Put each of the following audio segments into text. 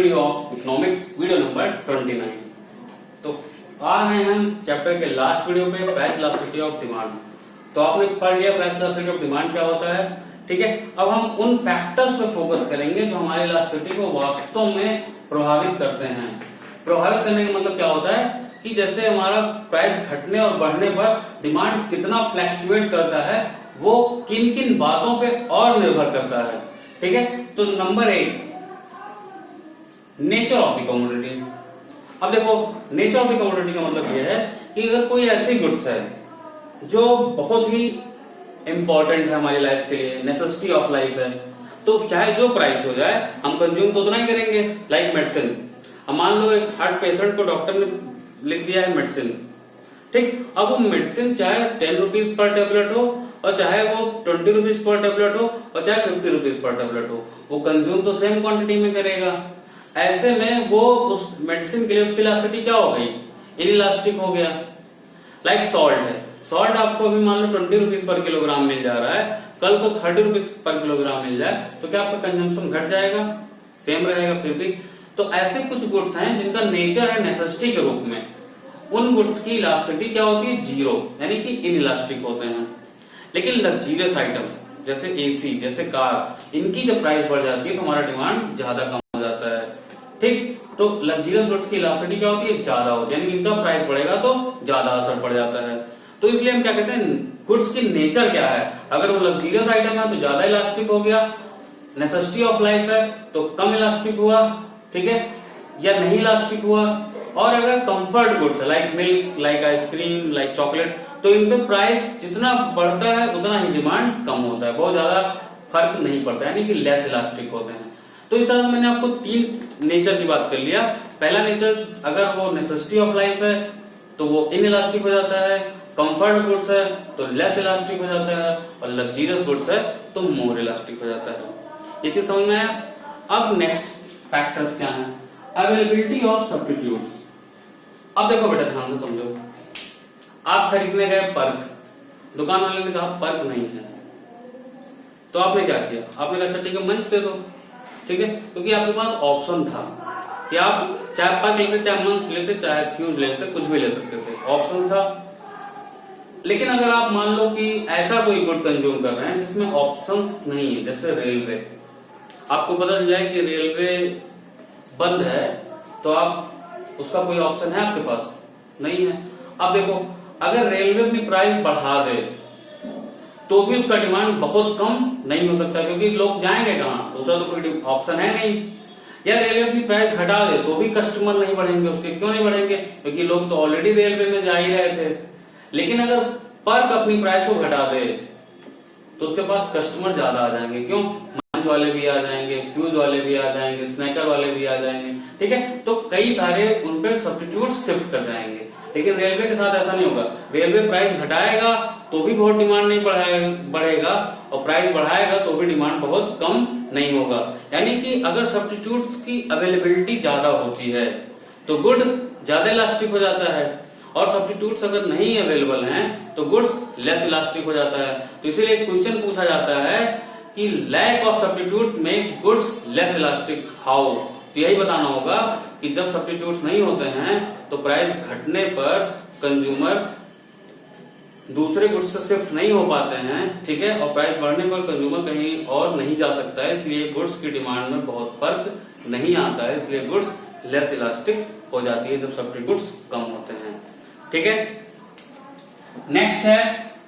Video of economics, video number 29। तो आ गए हम चैप्टर के लास्ट वीडियो पे, प्राइस इलास्टिसिटी ऑफ डिमांड। तो आपने पढ़ लिया प्राइस इलास्टिसिटी ऑफ डिमांड क्या होता है, ठीक है। अब हम उन फैक्टर्स पे फोकस करेंगे जो हमारी इलास्टिसिटी को वास्तव में प्रभावित करते हैं। प्रभावित करने का मतलब क्या होता है कि जैसे हमारा प्राइस घटने और बढ़ने पर डिमांड कितना फ्लैक्चुएट करता है, वो किन किन बातों पे और निर्भर करता है, ठीक है। तो number 1, nature of the commodity. अब देखो, नेचर ऑफ द कमोडिटी का मतलब यह है कि अगर कोई ऐसी गुड्स है जो बहुत ही इंपॉर्टेंट है हमारी लाइफ के लिए, नेसेसिटी ऑफ लाइफ है, तो चाहे जो प्राइस हो जाए हम कंज्यूम तो उतना ही करेंगे। लाइक मेडिसिन, अब मान लो एक हार्ट पेशेंट को डॉक्टर ने लिख दिया है मेडिसिन, ठीक। अब वो मेडिसिन चाहे 10 रुपीज पर टेबलेट हो और चाहे वो 20 रुपीज पर टेबलेट हो और चाहे 50 रुपीज पर टेबलेट हो, वो कंज्यूम तो सेम क्वांटिटी में करेगा। ऐसे में वो उस मेडिसिन के लिए उसकी इलास्टिसिटी क्या हो गई, इनइलास्टिक हो गया। लाइक सॉल्ट है, सॉल्ट आपको अभी मान लो 20 रुपीज पर किलोग्राम मिल जा रहा है, कल को 30 रुपीज पर किलोग्राम मिल जाए तो क्या आपका कंजम्पशन घट जाएगा, सेम रहेगा फिर भी। तो ऐसे कुछ गुड्स हैं जिनका नेचर है नेसेसिटी के रूप में, उन गुड्स की इलास्टिसिटी क्या होती है, जीरो, यानी कि इनइलास्टिक होते हैं। लेकिन लग्जरियस आइटम जैसे एसी, जैसे कार, इनकी जब प्राइस बढ़ जाती है तो हमारा डिमांड ज्यादा कम हो जाता है, ठीक। तो लग्जरियस गुड्स की इलास्टिसिटी क्या होती है, ज्यादा होती है, यानी कि इनका प्राइस बढ़ेगा तो ज्यादा असर पड़ जाता है। तो इसलिए हम क्या कहते हैं, गुड्स की नेचर क्या है, अगर वो लग्जरियस आइटम है तो ज्यादा इलास्टिक हो गया, नेसेसिटी ऑफ लाइफ है तो कम इलास्टिक हुआ, ठीक है, या नहीं इलास्टिक हुआ। और अगर कंफर्ट गुड्स है like milk, like ice cream, like chocolate, तो इनपे प्राइस जितना बढ़ता है उतना ही डिमांड कम होता है, बहुत ज्यादा फर्क नहीं पड़ता, यानी कि लेस इलास्टिक होते हैं। तो इस तरह से मैंने आपको 3 नेचर की बात कर लिया। पहला नेचर, अगर वो नेसेसिटी ऑफ लाइफ है तो वो इनइलास्टिक हो जाता है, कंफर्ट गुड्स है तो लेस इलास्टिक हो जाता है, और लग्जरियस गुड्स है तो मोर इलास्टिक हो जाता है। ये चीज समझ में आया। अब नेक्स्ट फैक्टर्स क्या हैं, अवेलेबिलिटी ऑफ सब्स्टिट्यूट्स। अब देखो बेटा, ध्यान से समझो, आप खरीदने गए पर्क, दुकान वाले ने कहा पर्क नहीं है, तो आपने क्या किया, आपने कहा अच्छा ठीक है मंच दे दो, ठीक है, क्योंकि आपके पास ऑप्शन था कि आप चाहे पर्क लेते, चाहे मंच लेते, चाहे फ्यूज लेते, कुछ भी ले सकते थे, ऑप्शन था। लेकिन अगर आप मान लो कि ऐसा कोई गुड कंज्यूम कर रहे हैं जिसमें ऑप्शंस नहीं है, जैसे रेलवे, आपको पता चल जाए कि रेलवे बंद है, तो आप उसका कोई ऑप्शन है आपके पास, नहीं है। अब देखो, अगर रेलवे अपनी प्राइस बढ़ा दे तो भी उसका डिमांड बहुत कम नहीं हो सकता, क्योंकि लोग जाएंगे कहाँ, दूसरा तो कोई ऑप्शन है नहीं। या रेलवे अपनी प्राइस घटा दे तो भी कस्टमर नहीं बढ़ेंगे उसके, क्यों नहीं बढ़ेंगे, क्योंकि लोग तो ऑलरेडी रेलवे में जा ही रहे थे। लेकिन अगर पर्क अपनी प्राइस को घटा दे तो उसके पास कस्टमर ज्यादा आ जाएंगे, क्यों, मंच वाले भी आ जाएंगे, फ्यूज वाले भी आ जाएंगे, स्नैकर वाले भी आ जाएंगे, ठीक है। तो कई सारे उन पर सब्स्टिट्यूट शिफ्ट कर जाएंगे। लेकिन रेलवे के साथ ऐसा नहीं होगा, रेलवे प्राइस घटाएगा तो भी बहुत डिमांड नहीं बढ़ेगा, और प्राइस बढ़ाएगा तो भी डिमांड बहुत कम नहीं होगा। यानी कि अगर सब्स्टिट्यूट्स की अवेलेबिलिटी ज्यादा होती है तो गुड ज्यादा इलास्टिक हो जाता है, और सब्स्टिट्यूट्स अगर नहीं अवेलेबल हैं तो गुड्स लेस इलास्टिक हो जाता है। तो इसीलिए क्वेश्चन पूछा जाता है कि lack of substitute makes goods less elastic, how. तो यही बताना होगा कि जब सब्स्टिट्यूट्स नहीं होते हैं तो प्राइस घटने पर कंज्यूमर दूसरे गुड्स से शिफ्ट नहीं हो पाते हैं, ठीक है, और प्राइस बढ़ने पर कंज्यूमर कहीं और नहीं जा सकता है, इसलिए गुड्स की डिमांड में बहुत फर्क नहीं आता है, इसलिए गुड्स लेस इलास्टिक हो जाती है जब सब्स्टिट्यूट्स कम होते हैं, ठीक है। नेक्स्ट है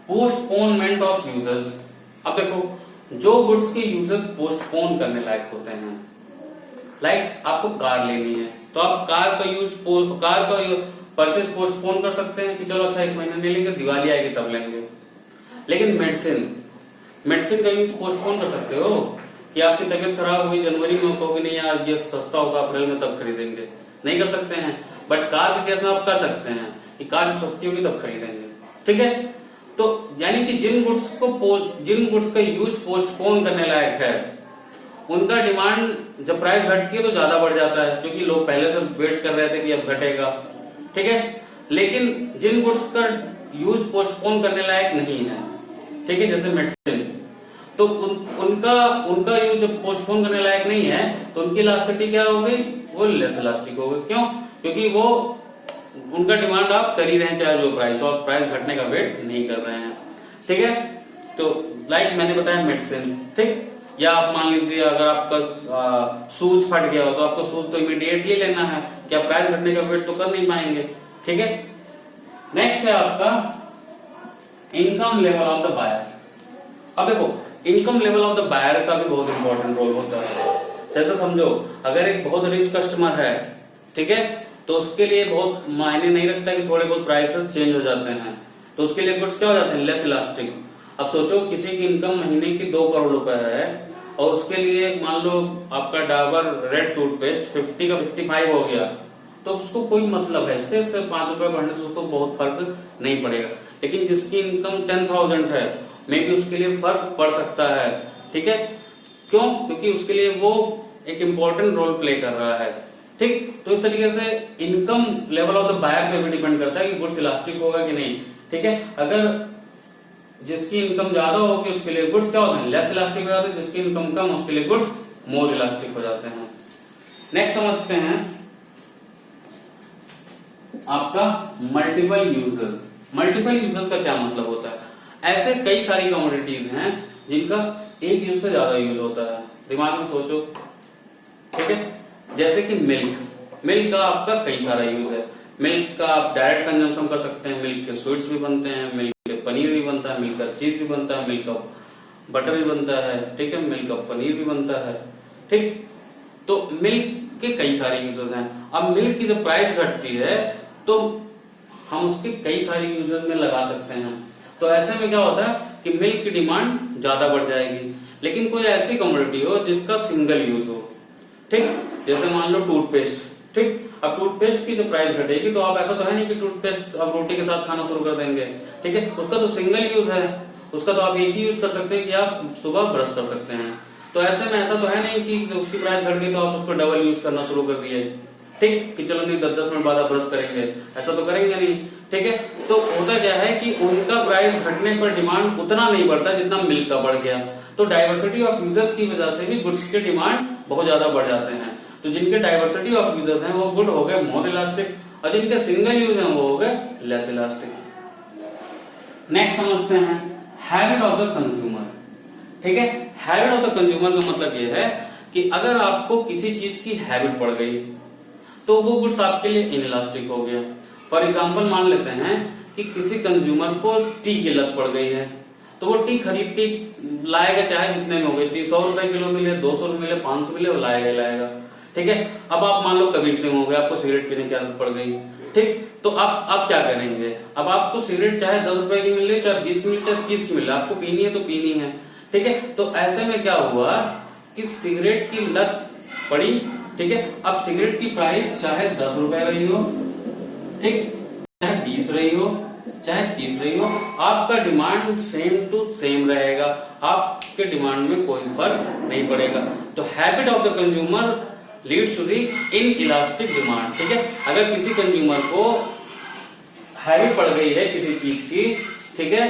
पोस्टपोनमेंट ऑफ यूजर्स। अब देखो, जो गुड्स के यूजर्स पोस्टपोन करने लायक होते हैं, लाइक आपको कार लेनी है तो आप कार का परचेज पोस्टपोन कर सकते हैं कि चलो अच्छा इस महीने नहीं लेंगे, दिवाली आएगी तब लेंगे। लेकिन मेडिसिन का यूज पोस्टपोन कर सकते हो कि आपकी तबीयत खराब हुई जनवरी में, कहोगे नहीं यार ये सस्ता होगा अप्रैल में तब खरीदेंगे, नहीं कर सकते हैं। बट कार के केस में आप कर सकते हैं कि कार सस्ती होगी तब खरीदेंगे, ठीक है। तो यानी कि जिन गुड्स का यूज पोस्टपोन करने लायक है उनका डिमांड जब प्राइस घटती है तो ज्यादा बढ़ जाता है, क्योंकि लोग पहले से वेट कर रहे थे कि अब घटेगा, ठीक है। लेकिन जिन गुड्स का यूज पोस्टपोन करने लायक नहीं है, ठीक है, जैसे मेडिसिन, तो उनका यूज जब पोस्टपोन करने लायक नहीं है तो उनकी इलास्टिसिटी क्या हो गई, वो लेस इलास्टिक होगा। क्यों? क्योंकि वो उनका डिमांड आप कर ही रहे हैं चाहे जो प्राइस, और प्राइस घटने का वेट नहीं कर रहे हैं। ठीक है, तो लाइक मैंने बताया मेडिसिन, ठीक, या आप मान लीजिए अगर आपका शूज फट गया हो तो आपको शूज तो इमीडिएटली लेना है, क्या प्राइस घटने का वेट तो कर नहीं पाएंगे। ठीक है, नेक्स्ट है आपका income level of the buyer. अब देखो income level of the buyer का भी बहुत इंपॉर्टेंट रोल होता है। जैसे समझो अगर एक बहुत रिच कस्टमर है, ठीक है, तो उसके लिए बहुत मायने नहीं रखता कि थोड़े बहुत प्राइसेस चेंज हो जाते हैं, तो उसके लिए गुड्स क्या हो जाते हैं, लेस इलास्टिक। अब सोचो किसी की इनकम महीने की 2 करोड़ रुपए है और उसके लिए मान लो आपका डाबर रेड टूथपेस्ट 50 का 55 हो गया, तो उसको कोई मतलब है, इससे 5 रुपए बढ़ने से उसको बहुत फर्क नहीं पड़ेगा। लेकिन जिसकी इनकम 10,000 है, मे भी उसके लिए फर्क पड़ सकता है। ठीक है, क्यों? क्योंकि उसके लिए वो एक इंपॉर्टेंट रोल प्ले कर रहा है। ठीक, तो इस तरीके से income level of the buyer पे भी डिपेंड करता है कि गुड्स इलास्टिक होगा कि नहीं। ठीक है, अगर जिसकी इनकम ज्यादा होगी उसके लिए गुड्स क्या होते हैं, लेस इलास्टिक हो जाते हैं, जिसकी इनकम कम उसके लिए गुड्स मोर इलास्टिक हो जाते हैं। नेक्स्ट समझते हैं आपका मल्टीपल यूजर। मल्टीपल यूजर्स का क्या मतलब होता है? ऐसे कई सारी कमोडिटीज हैं जिनका एक यूज से ज्यादा यूज होता है। दिमाग में सोचो, ठीक है, जैसे कि मिल्क का आपका कई सारा यूज है। मिल्क का आप डायरेक्ट कंजम्पशन कर सकते हैं, मिल्क के स्वीट्स भी बनते हैं, मिल्क के पनीर भी बनता है, मिल्क का चीज भी बनता है, मिल्क का बटर भी बनता है, ठीक है, मिल्क का पनीर भी बनता है। ठीक, तो मिल्क के कई सारे यूजेस हैं। अब मिल्क की जब प्राइस घटती है तो हम उसके कई सारे यूजेस में लगा सकते हैं। तो ऐसे में क्या होता है कि मिल्क की डिमांड ज्यादा बढ़ जाएगी। लेकिन कोई ऐसी कमोडिटी हो जिसका सिंगल यूज हो, ठीक, जैसे मान लो टूथपेस्ट, ठीक, अब टूथपेस्ट की जब प्राइस घटेगी तो आप ऐसा तो है नहीं कि टूथपेस्ट आप रोटी के साथ खाना शुरू कर देंगे। ठीक है, उसका तो सिंगल यूज है, उसका तो आप एक ही यूज कर सकते हैं कि आप सुबह ब्रश कर सकते हैं। तो ऐसे में ऐसा तो है नहीं कि उसकी प्राइस घट गई तो आप उसको डबल यूज करना शुरू कर दिए, ठीक, कि चलो नहीं 10-10 मिनट बाद आप ब्रश करेंगे, ऐसा तो करेंगे नहीं। ठीक है, तो होता क्या है कि उनका प्राइस घटने पर डिमांड उतना नहीं बढ़ता जितना मिल्क का बढ़ गया। तो डाइवर्सिटी ऑफ यूजर्स की वजह से भी गुड्स के डिमांड बहुत ज्यादा बढ़ जाते हैं। तो जिनके डाइवर्सिटी ऑफ यूजर्स हैं वो गुड हो गए मोर इलास्टिक, और जिनके सिंगल यूज हैं वो हो गए लेस इलास्टिक। नेक्स्ट समझते हैं हैबिट ऑफ द कंज्यूमर। ठीक है, हैबिट ऑफ द कंज्यूमर का मतलब ये है कि अगर आपको किसी चीज की हैबिट पड़ गई तो वो गुड्स आपके लिए इनइलास्टिक हो गया। फॉर एग्जांपल मान लेते हैं कि किसी कंज्यूमर को टी की लत पड़ गई है, तो वो टी खरीद के लाएगा, चाहे जितने में हो गई थी, 100 रुपए किलो मिले, 200 मिले, 500 मिले, वो लाएगा ही लाएगा। ठीक है, अब आप मान लो कबीर सिंह हो गए, आपको सिगरेट पीने की आदत पड़ गई, ठीक, तो आप क्या करेंगे? अब आपको सिगरेट चाहे 10 रुपए की मिल रही, चाहे 20 की मिल, चाहे 30 की मिल, आपको पीनी है तो पीनी है। ठीक है, तो ऐसे में क्या हुआ कि सिगरेट की लत पड़ी। ठीक है, अब सिगरेट की प्राइस चाहे 10 रुपए रही हो, ठीक, चाहे 20 रही हो, चाहे 30 रही हो, आपका डिमांड सेम टू सेम रहेगा, आपके डिमांड में कोई फर्क नहीं पड़ेगा। तो habit of the consumer leads to the inelastic demand. ठीक है, अगर किसी कंज्यूमर को हैबिट पड़ गई है किसी चीज की, ठीक है,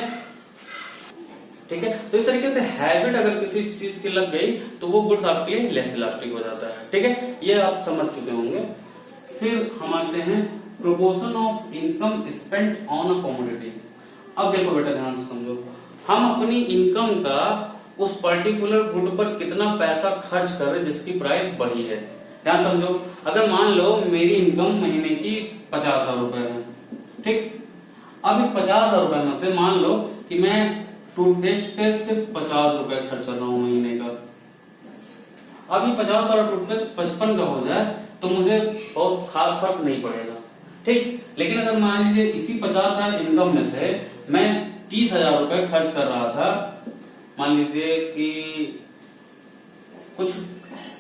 ठीक है, तो इस तरीके से हैबिट अगर किसी चीज की लग गई तो वो गुड्स आपके लिए लेस इलास्टिक हो जाता है। ठीक है, ये आप समझ चुके होंगे। फिर हम आते हैं proportion of income spent on a commodity. अब देखो बेटा ध्यान से समझो, हम अपनी इनकम का उस पर्टिकुलर गुड पर कितना पैसा खर्च कर रहे जिसकी प्राइस बढ़ी है। ध्यान समझो, अगर मान लो मेरी इनकम महीने की 50,000 रुपए है, ठीक, अब इस 50,000 रुपए में से मान लो कि मैं टूथपेस्ट पे सिर्फ 50 रुपए खर्च कर रहा हूँ महीने का। अब ये 50,000 टूथपेस्ट 55 का हो जाए तो मुझे बहुत खास फर्क नहीं पड़ेगा, ठीक। लेकिन अगर मान लीजिए इसी 50,000 इनकम में से मैं 30,000 रुपए खर्च कर रहा था, मान लीजिए कि कुछ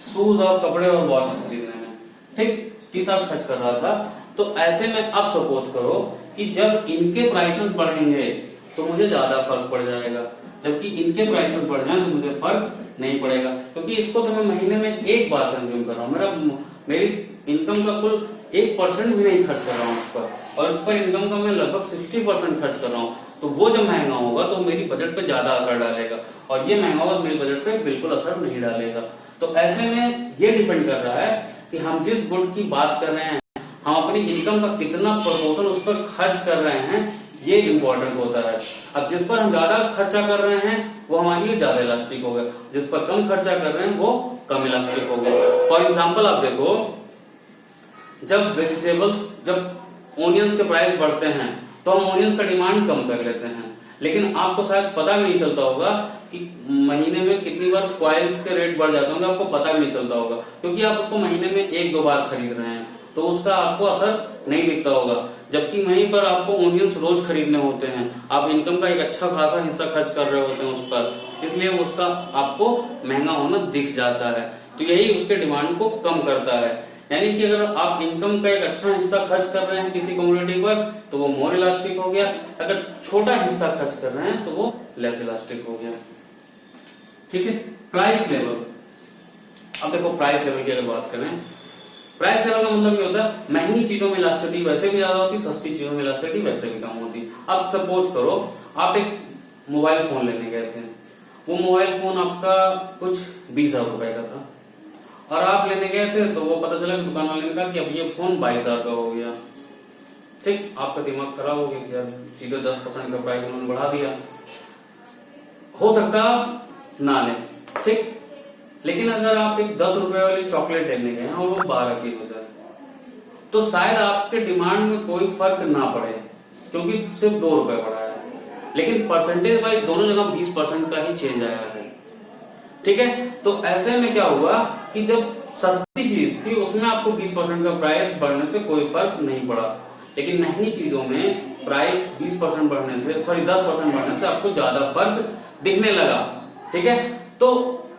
शूज और कपड़े और वॉच खरीदने में, ठीक, 30,000 खर्च कर रहा था, तो ऐसे में अब सपोज करो कि जब इनके प्राइसेस बढ़ेंगे तो मुझे ज्यादा फर्क पड़ जाएगा, जबकि इनके प्राइसेस बढ़ जाए तो मुझे फर्क नहीं पड़ेगा, क्योंकि इसको तो मैं महीने में एक बार कंज्यूम कर रहा हूँ। मेरी इनकम का कुल 1% भी नहीं खर्च कर रहा हूँ उस पर, और उस पर इनकम का मैं लगभग 60% खर्च कर रहा हूँ। तो वो जब महंगा होगा तो मेरी बजट पे ज्यादा असर डालेगा, और ये महंगा होगा मेरी बजट पे बिल्कुल असर नहीं डालेगा। तो ऐसे में ये डिपेंड कर रहा है कि हम जिस गुड की बात कर रहे हैं, हम अपनी इनकम का कितना प्रोपोर्शन उस पर खर्च कर रहे हैं, ये इंपॉर्टेंट होता है। अब जिस पर हम ज्यादा खर्चा कर रहे हैं वो हमारे लिए ज्यादा इलास्टिक हो गया, जिस पर कम खर्चा कर रहे हैं वो कम इलास्टिक हो गया। फॉर एग्जाम्पल आप देखो, जब ओनियंस के प्राइस बढ़ते हैं तो हम ओनियंस का डिमांड कम कर लेते हैं, लेकिन आपको शायद पता भी नहीं चलता होगा कि महीने में कितनी बार क्वाइल्स के रेट बढ़ जाते होंगे, आपको पता भी नहीं चलता होगा, क्योंकि आप उसको महीने में 1-2 बार खरीद रहे हैं, तो उसका आपको असर नहीं दिखता होगा। जबकि वहीं पर आपको ओनियंस रोज खरीदने होते हैं, आप इनकम का एक अच्छा खासा हिस्सा खर्च कर रहे होते हैं उस पर, इसलिए उसका आपको महंगा होना दिख जाता है। तो यही उसके डिमांड को कम करता है। यानी कि अगर आप इनकम का एक अच्छा हिस्सा खर्च कर रहे हैं किसी कमोडिटी पर तो वो मोर इलास्टिक हो गया, अगर छोटा हिस्सा खर्च कर रहे हैं तो वो लेस इलास्टिक हो गया। ठीक है। प्राइस लेवल, अब देखो प्राइस लेवल की अगर बात करें, प्राइस लेवल का मतलब ये होता है महंगी चीजों में इलास्टिसिटी वैसे भी ज्यादा होती, सस्ती चीजों में इलास्टिसिटी वैसे भी कम होती। अब सपोज करो आप एक मोबाइल फोन लेने गए थे, वो मोबाइल फोन आपका कुछ 20,000 रुपए का था, और आप लेने गए थे तो वो पता चला कि दुकान वाले ने कहा कि अब ये फोन 22,000 का हो गया। ठीक, आपका दिमाग खराब हो गया कि यार सीधे 10% का प्राइस उन्होंने बढ़ा दिया। हो सकता ना ले, ठीक, लेकिन अगर आप एक 10 रुपए वाली चॉकलेट लेने गए और वो 12 की हो जाए तो शायद आपके डिमांड में कोई फर्क ना पड़े, क्योंकि सिर्फ 2 रुपए बढ़ा है, लेकिन परसेंटेज वाइज दोनों जगह 20% का ही चेंज आया है। ठीक है। तो ऐसे में क्या हुआ कि जब सस्ती चीज थी उसमें आपको 20% का प्राइस बढ़ने से कोई फर्क नहीं पड़ा, लेकिन महंगी चीजों में प्राइस 20% बढ़ने से 10% बढ़ने से आपको ज्यादा फर्क दिखने लगा। ठीक है। तो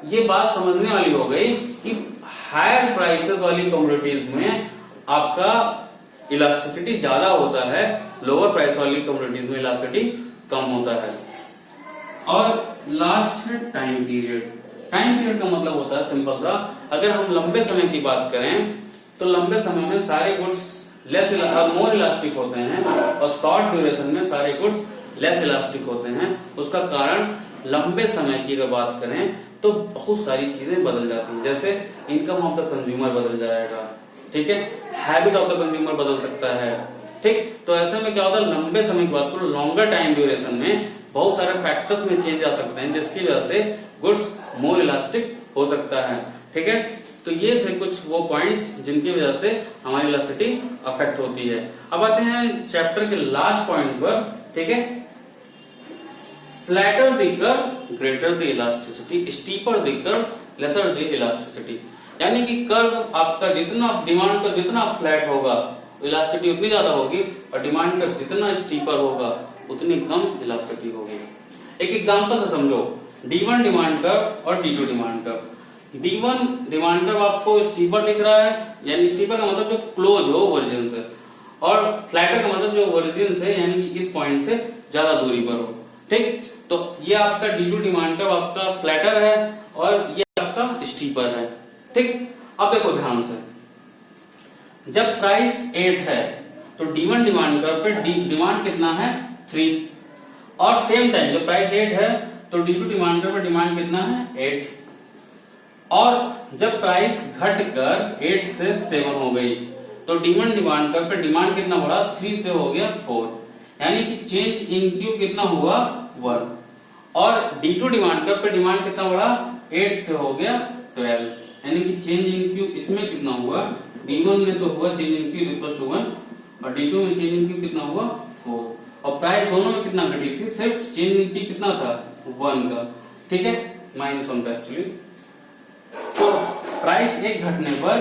ये बात समझने वाली हो गई कि हायर प्राइसेस वाली कमोडिटीज में आपका इलास्टिसिटी ज्यादा होता है, लोअर प्राइस वाली कमोडिटीज में इलास्टिसिटी कम होता है। और लास्ट है टाइम पीरियड। टाइम पीरियड का मतलब होता है सिंपल सा, अगर हम लंबे समय की बात करें तो लंबे समय में सारे गुड्स मोर इलास्टिक होते हैं, और शॉर्ट ड्यूरेशन में सारे गुड्स लेस इलास्टिक होते हैं। उसका कारण लंबे समय की अगर बात करें तो बहुत सारी चीजें बदल जाती हैं, जैसे इनकम ऑफ द कंज्यूमर बदल जाएगा, ठीक है, हैबिट ऑफ द कंज्यूमर बदल सकता है। ठीक, तो ऐसे में क्या होता है, लंबे समय की बात करो, लॉन्गर टाइम ड्यूरेशन में बहुत सारे फैक्टर्स में चेंज आ सकते हैं, जिसकी वजह से गुड्स मोर इलास्टिक हो सकता है। ठीक है। तो ये थे कुछ वो पॉइंट्स जिनकी वजह से हमारी इलास्टिसिटी अफेक्ट होती है। अब आते हैं चैप्टर के लास्ट पॉइंट पर। ठीक है। Flatter the curve greater the elasticity, steeper the curve lesser the elasticity. यानी कि कर्व आपका जितना डिमांड का जितना फ्लैट होगा इलास्टिसिटी उतनी ज्यादा होगी, और डिमांड का जितना स्टीपर होगा उतनी कम इलास्टिसिटी होगी। एक एग्जांपल से समझो, D1 डिमांड कर्व और D2 demand curve. D1 demand curve आपको स्टीपर दिख रहा है, यानी स्टीपर का मतलब जो क्लोज हो ओरिजिन से, और फ्लैटर का मतलब जो ओरिजिन से यानी कि इस पॉइंट से ज्यादा दूरी पर हो। ठीक, तो ये आपका D2 डिमांड कर्व आपका फ्लैटर है और ये आपका स्टीपर है। ठीक, अब देखो ध्यान से, जब प्राइस 8 है तो D1 डिमांड कर्व पे डिमांड कितना है 3, और सेम टाइम जब प्राइस 8 है तो D2 डिमांड कर्व पे डिमांड कितना है 8, और जब प्राइस घटकर 8 से 7 हो गई तो D1 डिमांड कर्व पे डिमांड कितना बढ़ा 3 से हो गया 4, यानी कि चेंज इन क्यू कितना हुआ 1, और D2 डिमांड कर्व पे डिमांड कितना बढ़ा 8 से हो गया 12, यानी कि चेंज इन क्यू इसमें कितना हुआ, D1 में तो हुआ change in q equal to 1 और D2 में चेंज इन क्यू कितना हुआ 4, और प्राइस दोनों में कितना घटी थी, सिर्फ चेंज इन क्यू कितना था 1 का। ठीक है, -1 का एक्चुअली। तो प्राइस एक घटने पर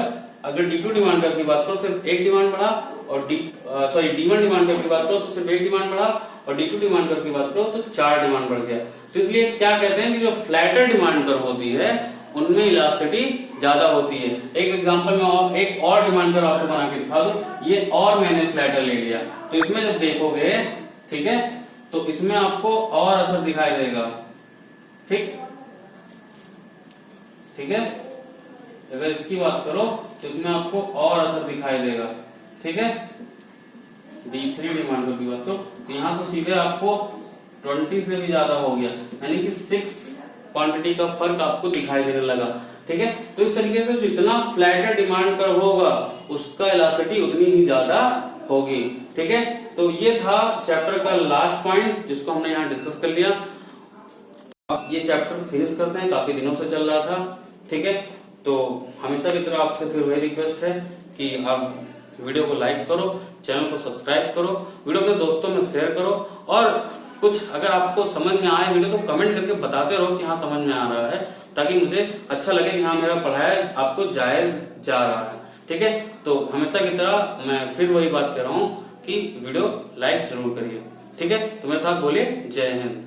अगर D2 डिमांड कर्व की बात करो सिर्फ एक डिमांड बढ़ा, और D1 डिमांड कर्व की बात करो तो सिर्फ एक डिमांड बढ़ा, और D2 डिमांड कर्व की बात करो तो 4 डिमांड बढ़ गया। तो इसलिए क्या कहते हैं कि जो फ्लैटर डिमांड कर्व होती है उनमें इलास्टिसिटी ज्यादा होती है। एक एग्जांपल में और एक और डिमांड कर्व आपको बना के दिखा दूं, ये और मैंने फ्लैटर ले लिया, तो इसमें जब देखोगे, ठीक है, तो इसमें आपको और असर दिखाई देगा। ठीक है, अगर इसकी बात करो तो इसमें आपको और असर दिखाई देगा। ठीक है, D3 डिमांड कर्व की बात करो तो यहाँ तो सीधे आपको 20 से भी ज्यादा हो गया, यानी कि 6 क्वांटिटी का फर्क आपको दिखाई देने लगा। ठीक है। तो इस तरीके से जितना फ्लैटर डिमांड कर्व होगा उसका इलास्टिसिटी उतनी ही ज्यादा होगी, ठीक है। तो ये था चैप्टर का लास्ट पॉइंट जिसको हमने यहाँ डिस्कस कर लिया। अब ये चैप्टर फिनिश करते हैं, काफी दिनों से चल रहा था, ठीक है। तो हमेशा की तरह आपसे फिर वही रिक्वेस्ट है कि आप वीडियो को लाइक करो, चैनल को सब्सक्राइब करो, वीडियो अपने दोस्तों में शेयर करो, और कुछ अगर आपको समझ में आए वीडियो तो कमेंट करके बताते रहो कि हाँ समझ में आ रहा है, ताकि मुझे अच्छा लगे कि हाँ मेरा पढ़ाया आपको जायज जा रहा है, ठीक है। तो हमेशा की तरह मैं फिर वही बात कह रहा हूँ कि वीडियो लाइक जरूर करिए, ठीक है। तो मेरे साथ बोलिए जय हिंद।